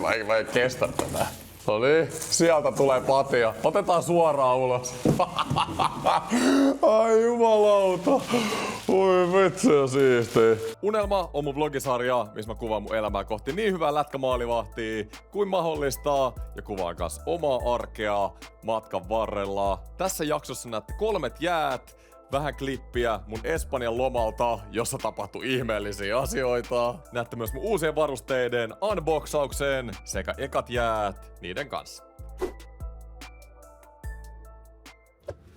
Ai, mä en kestä tätä. No niin, sieltä tulee patia. Otetaan suoraan ulos. Ai jumalauta. Oi vitsi ja siistiä. Unelma on mun vlogisarja, missä mä kuvaan mun elämää kohti niin hyvää lätkämaalivahtia kuin mahdollista. Ja kuvaan kanssa omaa arkea matkan varrella. Tässä jaksossa näette 3 jäät, vähän klippiä mun Espanjan lomalta, jossa tapahtui ihmeellisiä asioita. Näette myös mun uusien varusteiden unboxauksen sekä ekat jäät niiden kanssa.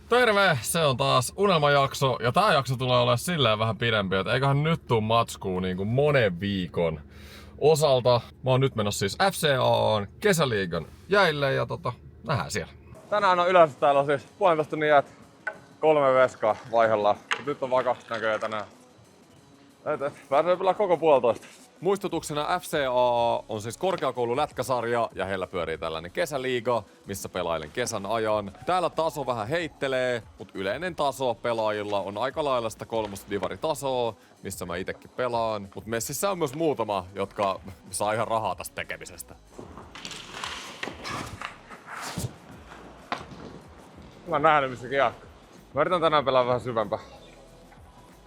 Terve! Se on taas unelmajakso ja tää jakso tulee olemaan silleen vähän pidempi, että eiköhän nyt tuu matskuu niinku monen viikon osalta. Mä oon nyt menossa siis FCA:n kesäliigan jäille ja nähdään siellä. Tänään on yleensä täällä on siis 1,5 tunnin jäät. 3 veskaa vaihdellaan. Nyt on vaan 2 näköjään tänään. Pääsee pelaa koko 1,5. Muistutuksena FCA on siis korkeakoulun lätkäsarja ja heillä pyörii tällainen kesäliiga, missä pelailen kesän ajan. Täällä taso vähän heittelee, mutta yleinen taso pelaajilla on aika lailla sitä 3. divaritasoa, missä mä itekin pelaan. Mutta messissä on myös muutama, jotka saa ihan rahaa tästä tekemisestä. Mä oon nähnyt missä kiekko. Mä yritän tänään pelaa vähän syvempää.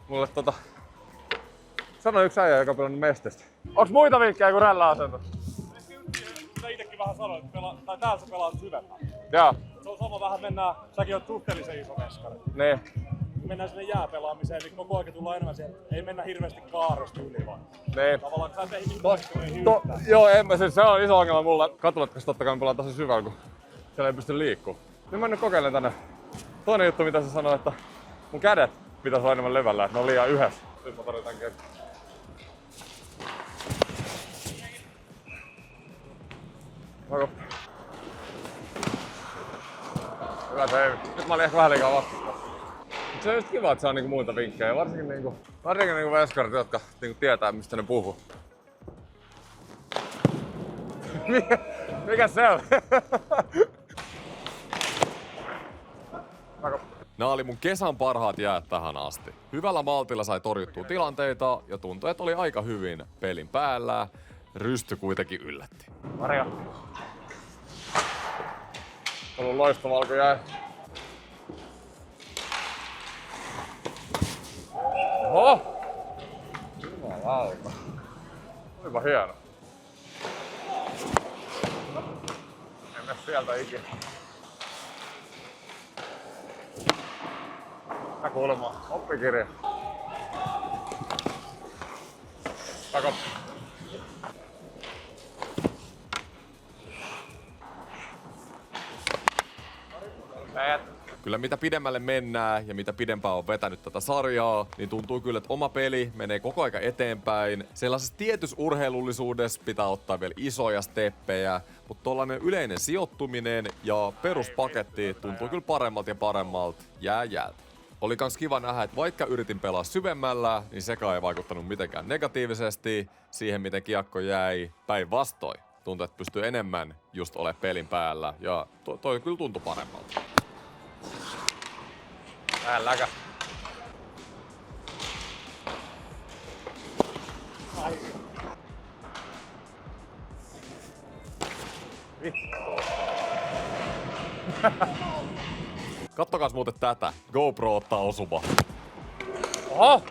Mulle sano yksi äijä, joka on pelannut Mestestä. Onks muita vinkkejä kuin rälläasento? Mitä itekin vähän sanoit, että täällä sä pelaat syvempää. Joo. Se on sama vähän mennään, säkin oot suhteellisen iso veskari. Niin. Mennään sinne jääpelaamiseen, niin koko ajan tullaan enemmän siellä. Ei mennä hirveästi kaarosta yli vaan. Niin. Tavallaan sä et ehdi mitään Joo, se on iso ongelma mulla. Katulatkas totta kai me pelaan tosi syvällä, kun siellä ei pysty liikkuu. Nyt mä nyt kokeilen tänne. Toinen juttu mitä sä sanoit, että mun kädet pitäis olla enemmän levällä, että ne on liian yhdessä. Nyt mä tarvitaan kertaa. Hyvä save. Nyt mä olin ehkä vähän liikaa vastustaa. Mut se on just kiva, että saa niinku muita vinkkejä. Varsinkin veskarit, jotka niinku tietää mistä ne puhuu. Mikä se on? Nämä oli mun kesän parhaat jäät tähän asti. Hyvällä maltilla sai torjuttua tilanteita ja tuntui, että oli aika hyvin pelin päällä. Rysty kuitenkin yllätti. Maria. On ollut loistava alku jäi. Oho! Jumalauta. Olipa hieno. En mene sieltä ikinä. Kulma. Oppikirja. Tako. Kyllä mitä pidemmälle mennään ja mitä pidempään on vetänyt tätä sarjaa, niin tuntuu kyllä, että oma peli menee koko aika eteenpäin. Sellaisessa tietyssä urheilullisuudessa pitää ottaa vielä isoja steppejä, mutta tollainen yleinen sijoittuminen ja peruspaketti tuntuu kyllä paremmalta ja paremmalta jäältä. Oli kans kiva nähdä, että vaikka yritin pelaa syvemmällä, niin sekaan ei vaikuttanut mitenkään negatiivisesti siihen, miten kiekko jäi. Päinvastoin. Tuntui, että pystyy enemmän just ole pelin päällä ja toi kyllä tuntui paremmalta. Läkä. Kattokas muuten tätä. GoPro ottaa osuma. Oho!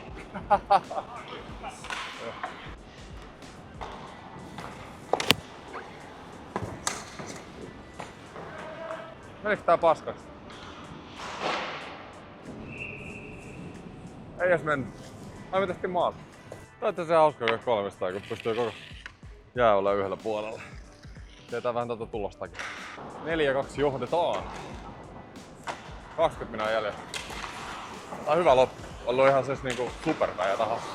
Menikö tää paskaksi? Ei edes mennyt. Ai me tehtiin maata. Tää on se hauska 300, kun pystyy koko jää olla yhdellä puolella. Tietää vähän tuota tulostakin. 4-2 johdetaan. 20 minä jäljellä. Tää on hyvä loppu. Ollut ihan siis niinku superpäjä tahansa.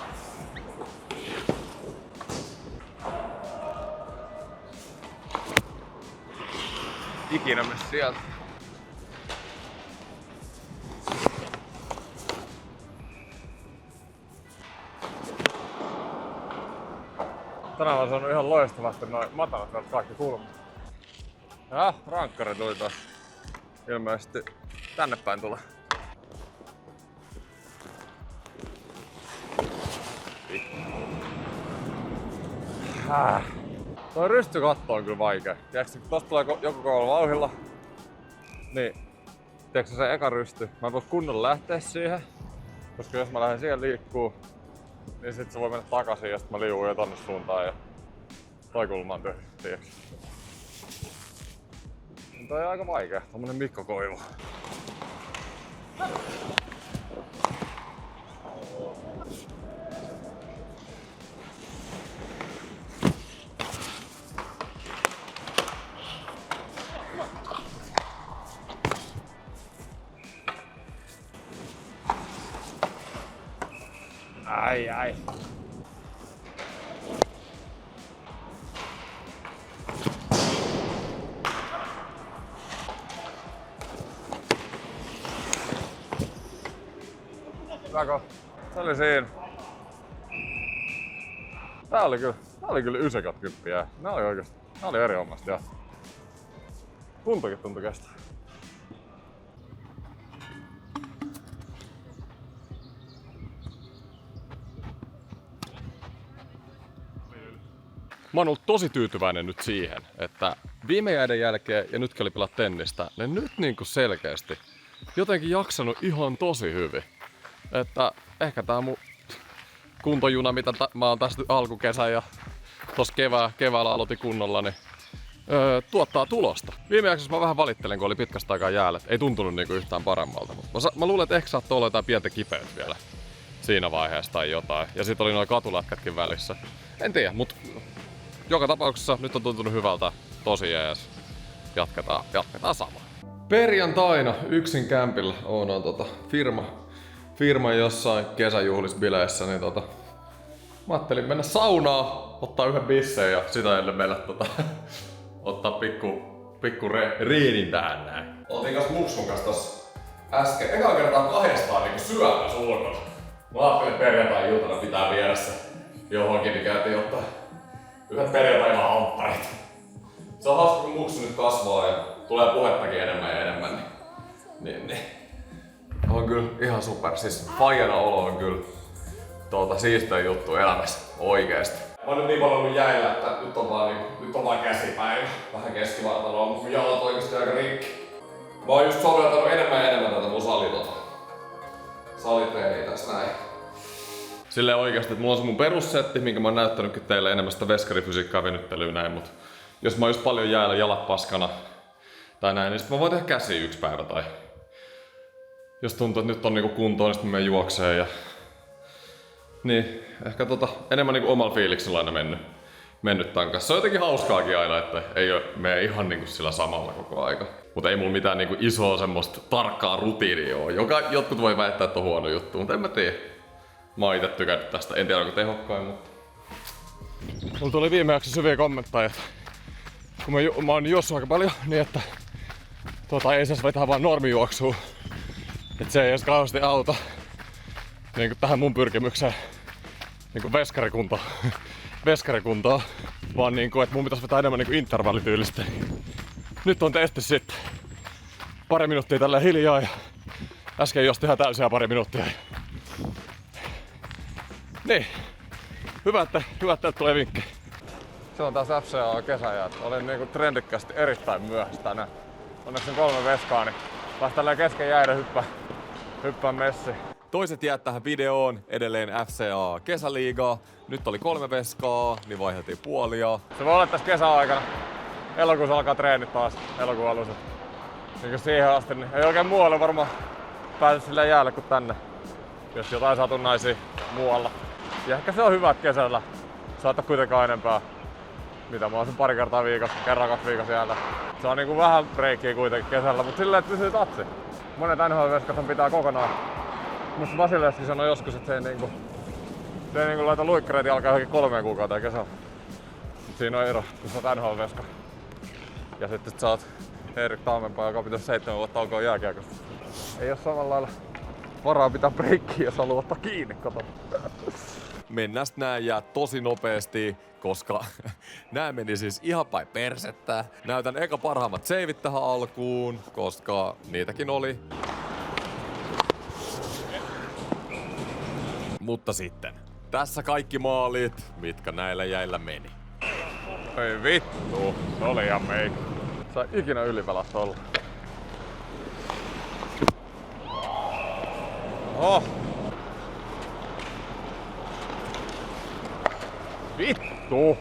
Ikinä mene sieltä. Tänään on saanut ihan loistavasti noin matalat kaikki kulmat. Ja rankkari tuli taas. Ilmeisesti tänne päin tulee. Toi rystykatto on kyllä vaikea. Tiedätkö, kun tosta tulee joku kovalla vauhilla, niin tiedätkö se eka rysty, mä en voi kunnolla lähteä siihen, koska jos mä lähden siihen liikkuu, niin sit se voi mennä takaisin ja sit mä liuun jo tonne suuntaan ja toi kulma on tyhjä, tiedätkö. Toi on aika vaikea, tommonen Mikko Koivu. Ai. Hyvä, se oli siinä. Tää oli kyllä 90. Nää oli oikeesti. Nää oli eri hommasta, joo. Kuntokin tuntui kestää. Mä oon ollut tosi tyytyväinen nyt siihen, että viime jäiden jälkeen ja nytkin oli pelata tennistä, ne nyt niinku selkeästi jotenkin jaksanut ihan tosi hyvin. Että ehkä tää mun kuntojuna, mitä mä oon tästä alkukesän ja tossa keväällä aloitin kunnolla, niin tuottaa tulosta. Viime jaksossa mä vähän valittelin, kun oli pitkästä aikaa jäällä. Ei tuntunut niinku yhtään paremmalta. Mä luulen, että ehkä saattoi olla jotain pientä kipeyttä vielä siinä vaiheessa tai jotain. Ja sit oli noin katulätkätkin välissä. En tiedä, mut joka tapauksessa nyt on tuntunut hyvältä. Tosi jees. Jatketaan samaa. Perjantaina yksin kämpillä on firma jossain kesäjuhlisbileissä, niin mä ajattelin mennä saunaan, ottaa yhden bisseen ja sitä ennen meille ottaa pikku riinin tähän näin. Oltiin kanssa Muksun kanssa tossa äsken ekaa kertaa kahdestaan niinku syömässä ulkona. Mä ajattelin perjantai-iltana pitää viedä se johonkin, niin käytiin ottaa yhdet perjantai-illan hampparit. Se on hauska, kun Muksu nyt kasvaa ja tulee puhettakin enemmän ja enemmän, niin. On kyllä ihan super. Siis faijana olo on kyllä siistein juttu elämässä oikeesti. Mä oon nyt niin paljon ollut jäillä, että nyt on vaan käsipäivä. Vähän keskivartaloa, mutta mun jalat oikeesti aika rikki. Mä oon just soveltanut enemmän ja enemmän tätä mun salitreeniä tässä näin. Silleen oikeesti, että mulla on se mun perussetti, minkä mä oon näyttänytkin teille enemmän sitä veskarifysiikkaa venyttelyä näin, mut jos mä oon just paljon jäällä jalat paskana tai näin, niin sit mä voin tehdä käsiä yksi päivä tai jos tuntuu, että nyt on niinku kuntoon, niin sit mä menen juokseen ja niin, ehkä enemmän niinku omalla fiiliksellä aina mennyt tän kanssa. Se on jotenkin hauskaakin aina, että ei mene ihan niinku sillä samalla koko aika. Mutta ei mulla mitään niinku isoa semmoista tarkkaa rutiinia oo. Jotkut voi väittää, että on huono juttu, mutta en mä tiedä. Mä oon ite tykännyt tästä, en tiedä onko tehokkain, mutta mulla tuli viime jaksossa hyviä kommentteja, että kun mä oon juossut aika paljon, niin että ei saisi vetää vaan normijuoksua. Et se ei edes kauheasti auta niin tähän mun pyrkimykseen niin veskarikuntoon, vaan niin että mun pitäisi vetää enemmän niin intervallityylistä. Nyt on testi sitten. Pari minuuttia tällä hiljaa ja äsken josti ihan täysiä pari minuuttia. Niin, hyvä, että tulee vinkki. Se on taas FCA-kesäjät. Olin niinku trendikkästi erittäin myöhässä tänään. Onneksi on 3 veskaa, niin taas tälleen kesken jäiden hyppää messiin. Toiset jäät tähän videoon, edelleen FCA kesäliigaa. Nyt oli 3 veskaa, niin vaihdettiin puolia. Se voi olla tässä kesäaikana. Elokuussa alkaa treenit taas, elokuun alussa. Niin siihen asti, niin ei oikein muualle varmaan pääse sille jäälle kuin tänne. Jos jotain satunnaisia muualla. Ja ehkä se on hyvä, että kesällä saattaa kuitenkaan enempää. Mitä mä oon sen pari kertaa viikossa, kerran 2 viikossa jäällä. Se on niinku vähän breikkiä kuitenkin kesällä, mutta silleen, että pysyy tatsi. Monet NHL-veskat pitää kokonaan. Musta Vasilevski sanoi joskus, että se ei niinku laita luikkareita jalkaa johonkin 3 kuukauteen kesällä. Mut siinä on ero, kun sä oot NHL-veska. Ja sitten sä oot Erik Taumenpää, joka pitäisi 7 vuotta alkaa jääkiekosta. Ei oo samalla lailla varaa pitää breikkiä, jos haluaa ottaa kiinni, kato. Mennään nää jää tosi nopeesti, koska nää meni siis ihan päin persettä. Näytän eka parhaimmat seivit tähän alkuun, koska niitäkin oli. Mutta sitten, tässä kaikki maalit, mitkä näillä jäillä meni. Ei vittu, se oli ihan meikki. Sä ikinä ylipelasta olla. Oh. Vittu!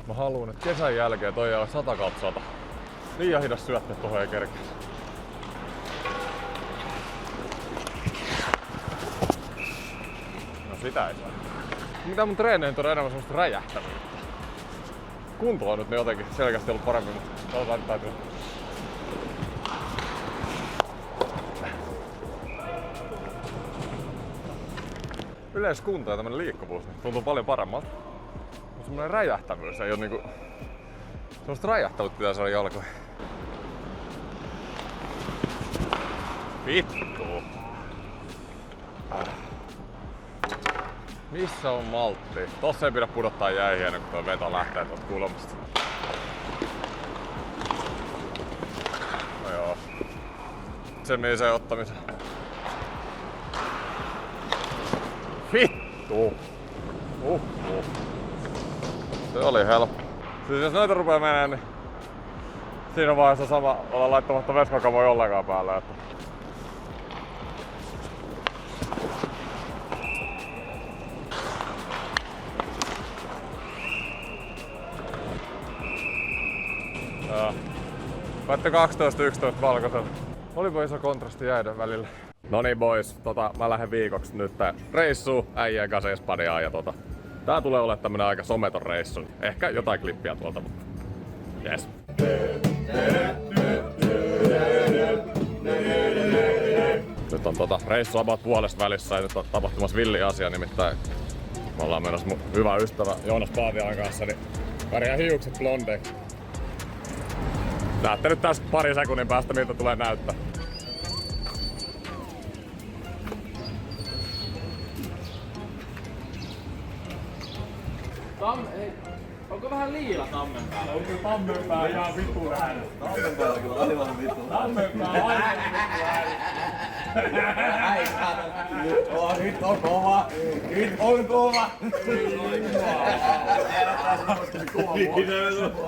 Mä haluun, että kesän jälkeen toi on 100/100. Liian hidas syöttää tohon ei kerkeä. No sitä ei saa. Mitä mun treeneihin on enemmän semmoista räjähtävyyttä. Kunto on nyt ne jotenkin selkeästi ollut parempi, mutta katsotaan nyt täytyy. Yleiskunto ja tämmönen liikkuvuus niin tuntuu paljon paremmalta. Mutta semmonen räjähtävyys ei oo niinku... Semmoista räjähtävyyttä pitää saada jalkoihin. Vittu! Missä on maltti? Tossa ei pidä pudottaa jäihin ennen kuin tuo veto lähtee tuolta kulmasta. No joo. Se meni sen ottamisen. Vittu! Se oli helppo. Siis jos noita rupee menee, niin siinä vaiheessa sama olla laittamatta veskakamoja ollenkaan päälle. Että... Päätte 12-11 valkoisella. Olipa iso kontrasti jäiden välillä. Noniin boys, mä lähden viikoksi nyt reissuun äijän kanssa Espanjaan ja tää tulee olemaan tämmönen aika someton reissu. Ehkä jotain klippiä tuolta, mutta jes. Nyt on reissu about puolesta välissä ja nyt on tapahtumassa villi asia, nimittäin me ollaan menossa mun hyvä ystävä Joonas Paatialan kanssa, niin värjää hiukset blondeiksi. Näette nyt tässä pari sekunnin päästä miltä tulee näyttää. Onko vähän liila tammen päällä? Onko tammen päällä ihan vittu ääni? Tammen päällä kyllä aivan vittu. Tammen päällä aivan vittu ääni. Ai saatana. Nyt on kova. Nyt on kova.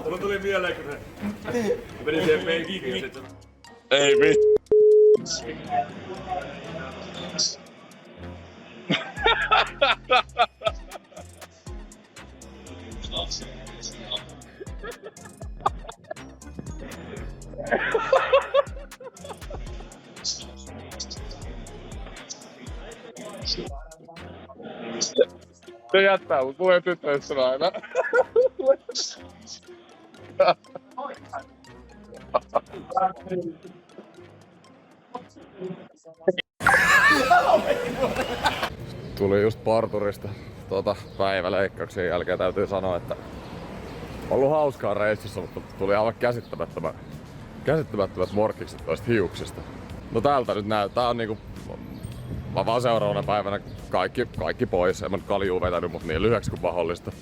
Mulla tuli mieleen, kun se meni siihen penkkiin ja sitten... Ei vittu. Se jättää mut puheen tyttöystävä aina. Tuli just parturista päiväleikkauksien jälkeen. Täytyy sanoa, että on ollut hauskaa reissussa, mutta tuli aivan käsittämättömät morkkikset toista hiuksista. No tältä nyt näyttää on niinku... Mä vaan seuraavana päivänä kaikki pois. En mä nyt kaljuu vetänyt, mut niin lyhyeksi kuin mahdollista.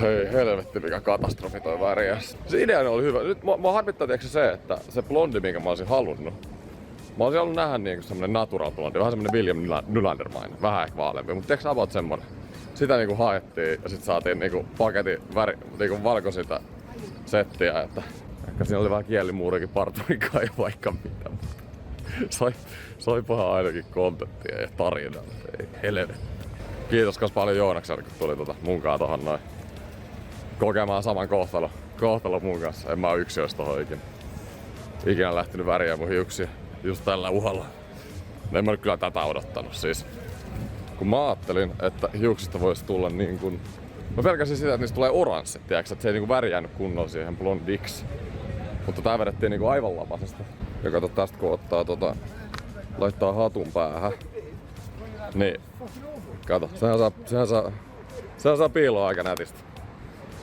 Hei helvetti mikä katastrofi toi väriä. Se idea oli hyvä. Nyt mä harmittaa se, että se blondi minkä mä olisin halunnut. Mä olisin halunnut nähdä niinku semmonen natural blondi, vähän semmonen William Nylander-mainen. Vähän ehkä vaaleampi, mut tiiäks about semmonen. Sitä niinku haettiin ja sit saatiin niinku paketin niinku valkoisita settiä, että ehkä siinä oli vähän kielimuurikin parturin kai vaikka mitä. Soipahan ainakin kontenttia ja tarinaa. Ei helvetti. Kiitos kans paljon Joonakselle, kun tuli munkaan tohon noin kokemaan saman kohtalon mun kanssa. En mä oo yksin ois tohon ikinä lähtenyt väriä mun hiuksia just tällä uhalla. En mä nyt kyllä tätä odottanut siis. Kun mä ajattelin, että hiuksista voisi tulla niin kuin... Mä pelkäsin sitä, että niistä tulee oranssit, tiiäks, että se ei niinku värjäänyt kunnolla siihen blondiksi. Mutta tää vedettiin niinku aivan lapasesta. Ja kato tästä kun ottaa laittaa hatun päähän. Niin. Kato, sehän saa piiloa aika nätistä.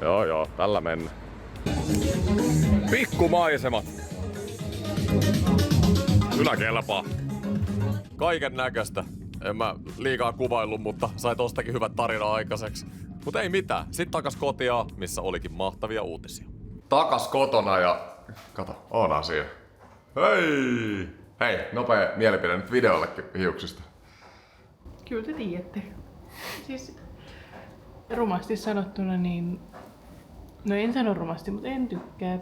Joo, tällä mennään. Pikkumaisemat. Kyllä kelpaa. Kaiken näköistä. En mä liikaa kuvaillut, mutta sai tostakin hyvät tarinaa aikaiseksi. Mut ei mitään. Sitten takas kotia, missä olikin mahtavia uutisia. Takas kotona ja... Kato, oonhan siellä. Hei! Hei, nopea mielipide nyt videollekin hiuksista. Kyllä te tiedätte. Siis rumasti sanottuna niin No en sano rumasti, mutta en tykkää.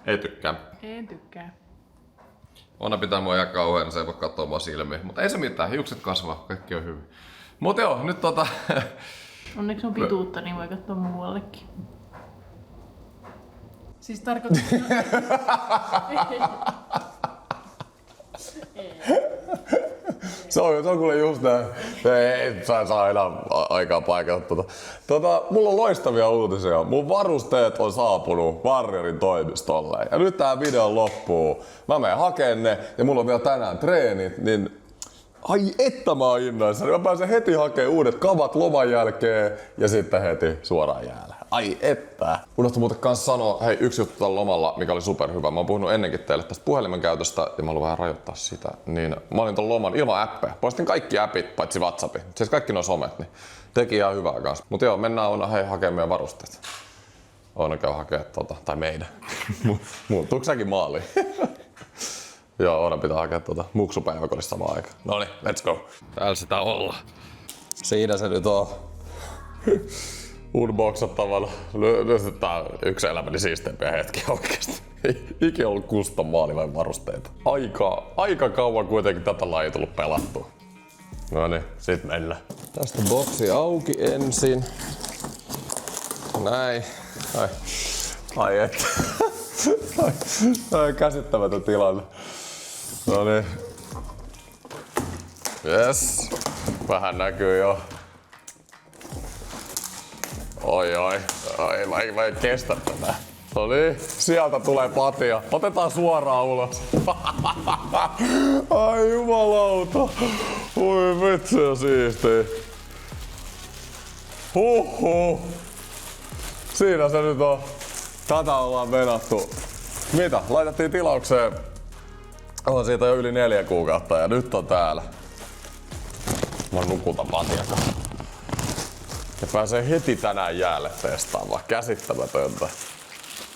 Ei tykkää. En tykkää. Onna pitää mua ihan kauheena, se ei voi katsoa mua silmiin. Mutta ei se mitään, hiukset kasvaa, kaikki on hyvin. Mut joo, nyt Onneksi on pituutta, niin voi katsoa muuallekin. Siis tarkoitus... Se on kuule just näin. Ei saa enää aikaa paikata mulla on loistavia uutisia. Mun varusteet on saapunut Warriorin toimistolle. Ja nyt tää video loppuu. Mä menen hakeen ne ja mulla on vielä tänään treenit, niin ai että mä oon innoissani. Mä pääsen heti hakemaan uudet kavat loman jälkeen ja sitten heti suoraan jäällä. Ai että. Unohtu muuten kans sanoa, hei yksi juttu tällä lomalla, mikä oli superhyvä. Mä oon puhunut ennenkin teille tästä puhelimen käytöstä ja mä haluan vähän rajoittaa sitä. Niin mä olin ton loman ilman appeja. Poistin kaikki appit paitsi WhatsAppin. Siis kaikki nuo somet, niin teki ihan hyvää kanssa. Mut joo, mennään Oona hakemaan meidän varusteet. Oona käy hakee tai meidän. Muuttuuko säkin maaliin? Joo, Oona pitää hakea muksupäiväkodissa samaan aikaan. Noniin, let's go. Täällä sitä ollaan. Siinä se nyt on. Unboxattavana. Tää on yksi elämäni siisteimpiä hetkiä oikeesti. Ei ikinä ollut custom maalivain varusteita. Aika kauan kuitenkin tätä lajia tullut pelattua. Noniin, sit mennään. Tästä boksi auki ensin. Näin. Ai et. Ai käsittämätön tilanne. Noniin. Yes. Vähän näkyy jo. Mä en kestä tätä. Noniin, sieltä tulee patja. Otetaan suoraan ulos. Ai jumalauta. Oi vitsi on siistiä. Huhhuh. Siinä se nyt on. Tätä ollaan venattu. Mitä? Laitettiin tilaukseen. On siitä jo yli 4 kuukautta ja nyt on täällä. Mä nukutan patjassa. Ja pääsee heti tänään jäälle testaamaan. Käsittämätöntä.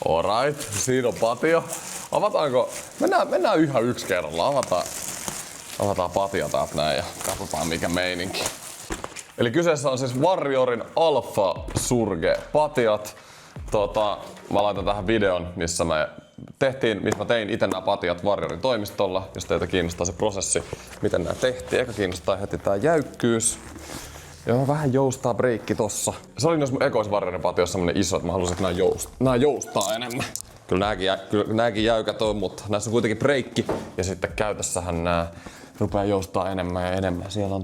Alright, siinä on patio. Avataanko? Mennään yhä yksi kerralla. Avataan patio täältä näin ja katsotaan mikä meininki. Eli kyseessä on siis Warriorin Alpha Surge patjat. Mä laitan tähän videon, missä mä tein itse nämä patjat Warriorin toimistolla, jos teitä kiinnostaa se prosessi, miten nämä tehtiin. Eka kiinnostaa heti tää jäykkyys. Joo, vähän joustaa breikki tossa. Se oli myös mun ekois Warriorin patiossa semmonen iso, että mä halusin, että nää joustaa enemmän. Kyllä nääkin jäykät on, mutta näissä on kuitenkin breikki. Ja sitten käytössähän nää rupeaa joustaa enemmän ja enemmän. Siellä on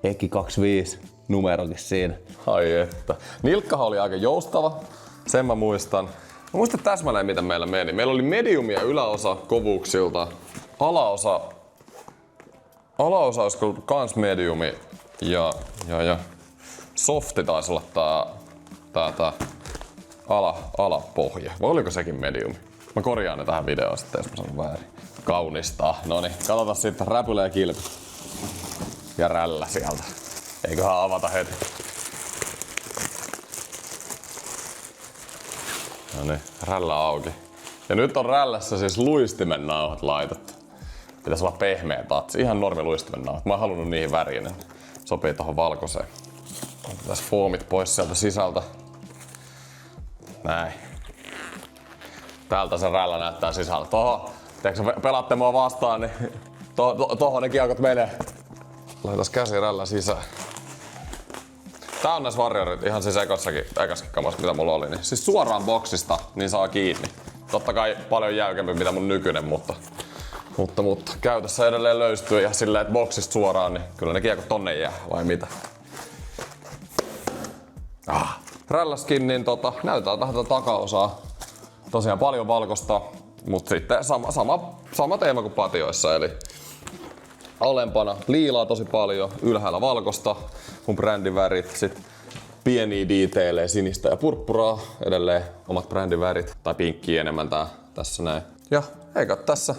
Eki 25 numerokin siinä. Ai että. Nilkkahan oli aika joustava. Sen mä muistan. Mä muistan täsmälleen mitä meillä meni. Meillä oli mediumia yläosa kovuuksilta. Alaosa olisiko kans mediumi. Ja softi taisi olla tää alapohja. Vai oliko sekin mediumi? Mä korjaan ne tähän videoon sitten, jos mä sanon väärin. Kaunistaa. Noniin, katsotaan sitten räpylä ja kilpi. Ja rällä sieltä. Eiköhän avata heti. Noniin, rällä auki. Ja nyt on rällässä siis luistimen nauhat laitettu. Pitäisi olla pehmeä tatsi. Ihan normi luistimen nauhat. Mä oon halunnut niihin värinen. Sopii tohon valkoiseen. Tässä foamit pois sieltä sisältä. Näin. Täältä se rällä näyttää sisältä. Tiedätkö pelaatte mua vastaan, niin tohon ne kiekot menee. Laitas käsi rällä sisään. Tää on näissä Warriorit ihan siis ekaskin kamassa mitä mulla oli. Niin siis suoraan boksista niin saa kiinni. Totta kai paljon jäykempi mitä mun nykyinen, mutta käytössä edelleen löystyy ja silleen, että boksista suoraan, niin kyllä ne kiekot tonne jää, vai mitä? Rälläskin, niin näytetään tähän tätä takaosaa. Tosiaan paljon valkosta, mutta sitten sama teema kuin patioissa, eli alempana liilaa tosi paljon, ylhäällä valkosta, mun brändin värit, sit pieniä detaileja, sinistä ja purppuraa, edelleen omat brändin värit, tai pinkkiä enemmän tässä näin. Ja eikä tässä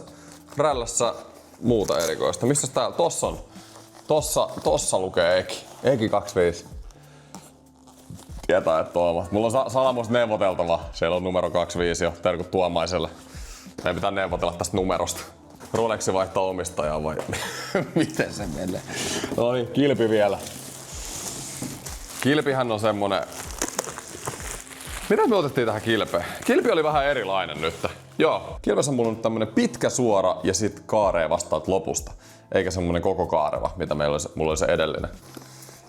rällässä muuta erikoista. Missä täällä? Tossa on. Tossa lukee Eki 25. Tietää, että Tuomas. Mulla on salamuista neuvoteltava. Siellä on numero 25 jo. Terkut Tuomaiselle. Meidän pitää neuvotella tästä numerosta. Rolexi vaihtaa omistajaa vai miten se menee? No niin, kilpi vielä. Kilpihän on semmonen... Mitä me otettiin tähän kilpeen? Kilpi oli vähän erilainen nyt. Joo. Kilpessä mulla on tämmönen pitkä suora ja sit kaaree vastaat lopusta. Eikä semmonen koko kaareva, mitä mulla oli se edellinen.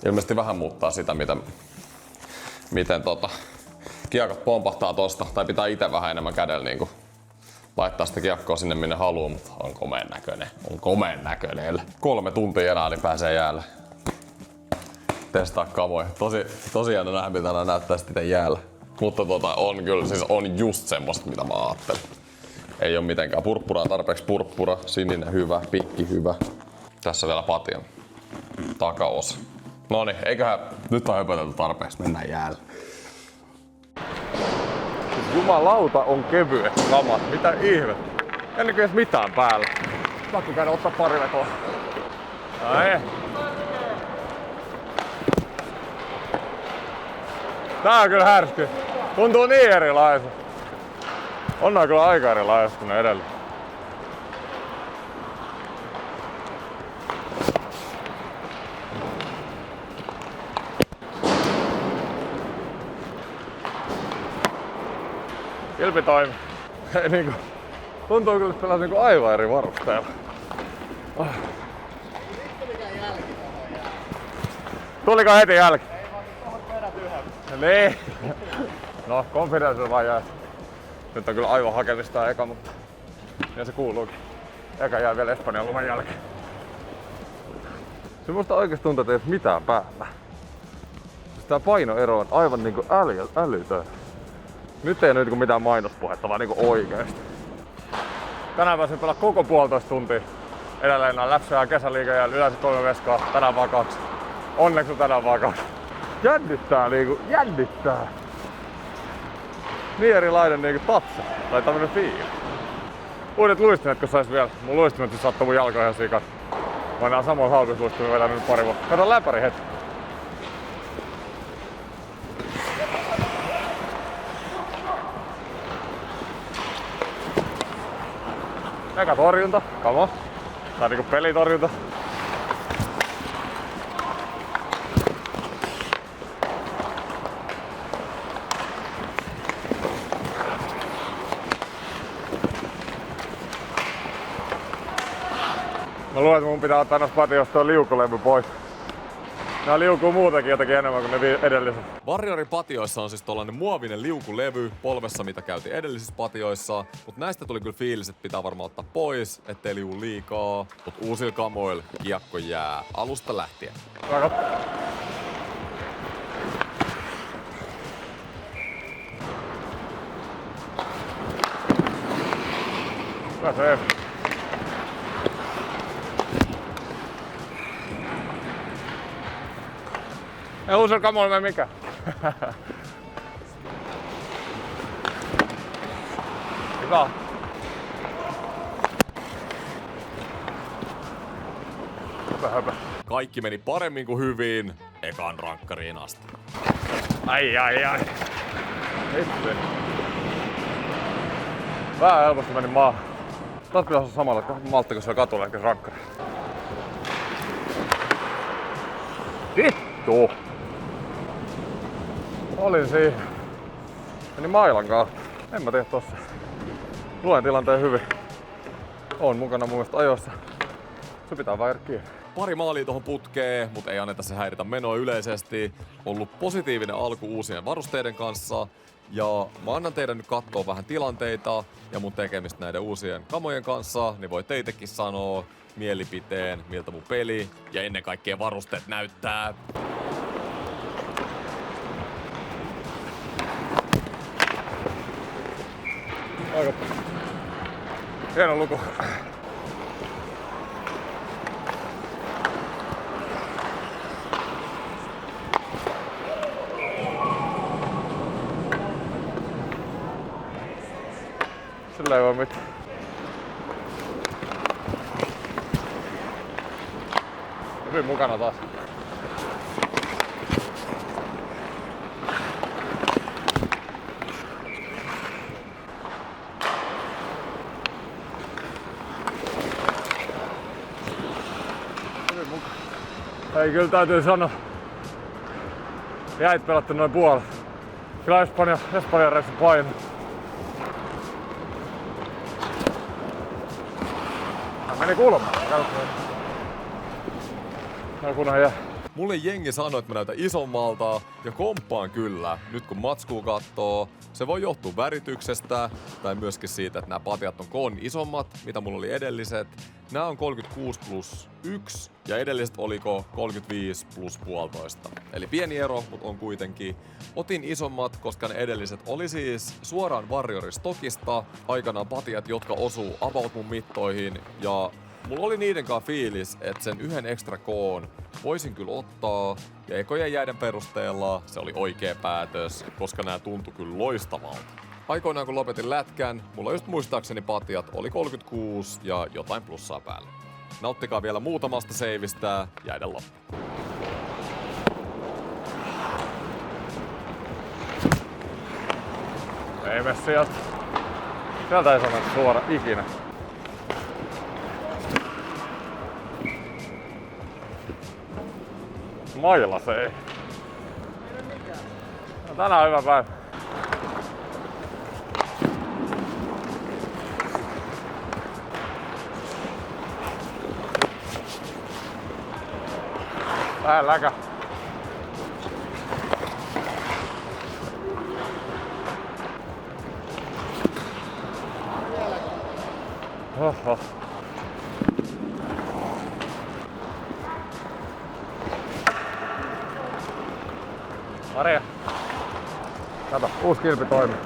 Ilmeisesti vähän muuttaa sitä, miten kiekot pompahtaa tosta. Tai pitää itse vähän enemmän kädellä niinku laittaa sitä kiekkoa sinne minne haluaa, mutta on komeen näköinen. On komeen näköinen. 3 tuntia enää, niin pääsee jäällä. Testaa kamoja. Tosi jännä nähdä, mitä nää näyttää sitten jäällä. Mutta on kyllä, siis on just semmoista, mitä mä ajattelin. Ei oo mitenkään purppuraa, tarpeeksi purppura, sininen hyvä, pikki hyvä. Tässä vielä patjan takaosa. Noniin, eiköhän nyt on höpötelty tarpeeksi, mennään jäällä. Jumalauta on kevyet kamat, mitä ihmettä. En näkyy edes mitään päällä. Pakko käydä ottaa pari vetoa. Ai. Tää on kyllä härsky. Tuntuu niin erilaiselta. On nää kyllä aika erilaiset kuin ne edellä. Kilpi toimi. Niinku, tuntuu kyllä, että pelasi niinku aivan eri varusteella. Tuliko heti jälki? Ei vaan tuohon perät yhden. Niin. No, confidence vaan jää. Nyt on kyllä aivan hakemista eka, mutta ja se kuuluukin. Eka jää vielä Espanjan lumen jälkeen. Se musta oikeesti tuntuu, että ei ole mitään päällä. Tää painoero on aivan niinku älytön. Nyt ei ole mitään mainospuhetta, vaan niinku oikeesti. Tänään pääsin pelaa koko 1,5 tuntia. Edelleen nää läpsyä kesäliigan ja yleensä 3 veskaa. Tänään vaan 2. Onneksi on tänään vaan 2. Jännittää niinku, jännittää. Niin erilainen niinku tatsa, tai tämmönen fiili. Uudet luistimet kun sais vielä. Mun luistimet siis sattuu mun jalkoihin ihan sikat. Mä oon nää samoin halpisluistimia vetänyt nyt pari vuotta. Kato läpäri hetki. Eka torjunta, come on. Tää on niinku pelitorjunta. Mä luulen, että mun pitää ottaa noista patioista tuo liukulevy pois. Nää liukuu muutenkin jotenkin enemmän kuin ne edelliset. Warriorin patioissa on siis tollanen muovinen liukulevy polvessa, mitä käytiin edellisissä patioissa. Mut näistä tuli kyllä fiilis, että pitää varmaan ottaa pois, ettei liu liikaa. Mut uusilla kamoilla kiekko jää alusta lähtien. Pääsee. Ei uusilla kamoilla mene mikään. Hyvä. Höpö. Kaikki meni paremmin kuin hyvin ekan rankkariin asti. Ai. Hitsi. Vähän helposti meni maahan. Taas pitäisi olla samalla maltti kuin siellä katulla ehkä rankkari. Vittu! Olin siinä. Meni mailan kautta. En mä tiedä tossa. Luen tilanteen hyvin. Oon mukana mun mielestä ajoissa. Se pitää vaan kiinni. Pari maalia tohon putkeen, mutta ei anneta se häiritä menoa yleisesti. Ollut positiivinen alku uusien varusteiden kanssa. Ja mä annan teidän nyt katsoa vähän tilanteita ja mun tekemistä näiden uusien kamojen kanssa. Niin voitte itsekin sanoa mielipiteen, miltä mun peli ja ennen kaikkea varusteet näyttää. Aika hieno luku. Sillä ei voi mitään. Hyvin mukana taas. Hyvin mukana. Ei kyllä täytyy sanoa. Jäit pelattu noin puolet. Kyllä Espanjan reissu paino. Meni kulmaan. No kunhan jää. Mulle jengi sanoi, että mä näytän isommalta ja komppaan kyllä. Nyt kun matskuu kattoo, se voi johtua värityksestä tai myöskin siitä, että nämä patjat on koon isommat, mitä mulla oli edelliset. Nämä on 36+1 ja edelliset oliko 35+1,5. Eli pieni ero, mutta on kuitenkin. Otin isommat, koska ne edelliset oli siis suoraan Warrior-stokista. Aikanaan patjat, jotka osuu about mun mittoihin ja mulla oli niiden kanssa fiilis, että sen yhden extra koon voisin kyllä ottaa, ja ekojen jäiden perusteella se oli oikea päätös, koska nämä tuntui kyllä loistavalta. Aikoinaan kun lopetin lätkän, mulla just muistaakseni patjat oli 36 ja jotain plussaa päälle. Nauttikaa vielä muutamasta seivistä jäiden loppu. Ei mene sieltä. Sieltä ei saa mennä suora ikinä. Mailla se ei. No, tänään on hyvä päivä. Vähän läkä. Oho. Maria. Kato, uusi kilpi toimii.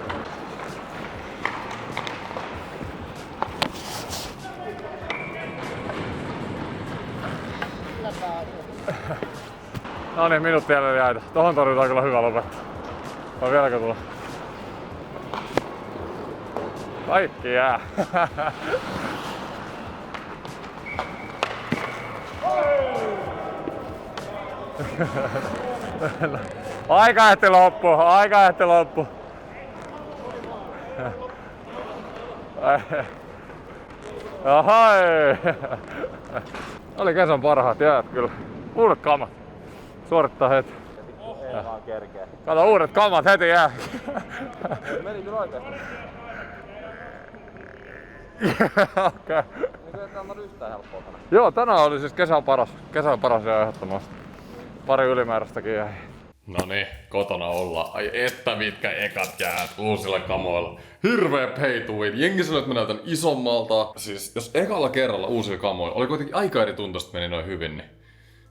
No niin, minuutti jäljellä jäitä. Tohon torjutaan kyllä hyvä lopettaa. Vai vieläkö tulla? Kaikki jää. Aika ehti loppu, aika ehti loppu. Ahai! Oli kesän parhaat jäät kyllä. Uudet kamat. Suorittaa heti. Ei vaan kerkeä. Kato uudet kamat heti jää. Meni kyllä oikeesti. Okay. Niin kyllä on yhtään helppoa tänään. Joo, tänään oli siis kesän paras ja ehdottomasti. Pari ylimääräistäkin jäi. No niin, kotona ollaan. Ai että mitkä ekat jäät uusilla kamoilla. Hirveä pay to win. Jengi sanoi, että mä näytän isommalta. Siis jos ekalla kerralla uusilla kamoilla oli kuitenkin aika eri tuntoista meni noin hyvin,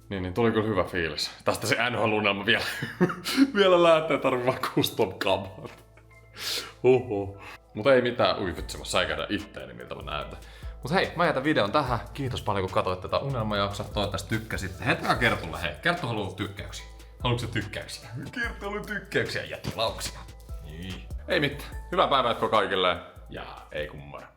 niin tuli kyllä hyvä fiilis. Tästä se NHL-unelma vielä lähtee, tarvii vaan custom kamat. Mutta ei mitään. Ui vitsi, mä säikähdän itteeni miltä mä näytän. Mut hei, mä jätän videon tähän. Kiitos paljon kun katsoit tätä unelmajaksoa. Toivottavasti tykkäsitte. Heittäkää Kertulle, hei. Kerttu haluaa tykkäyksiä. Haluatko se tykkäyksiä? Kerttu haluaa tykkäyksiä ja tilauksia. Niin. Ei mitään. Hyvää päivää kaikille. Ja ei kummara.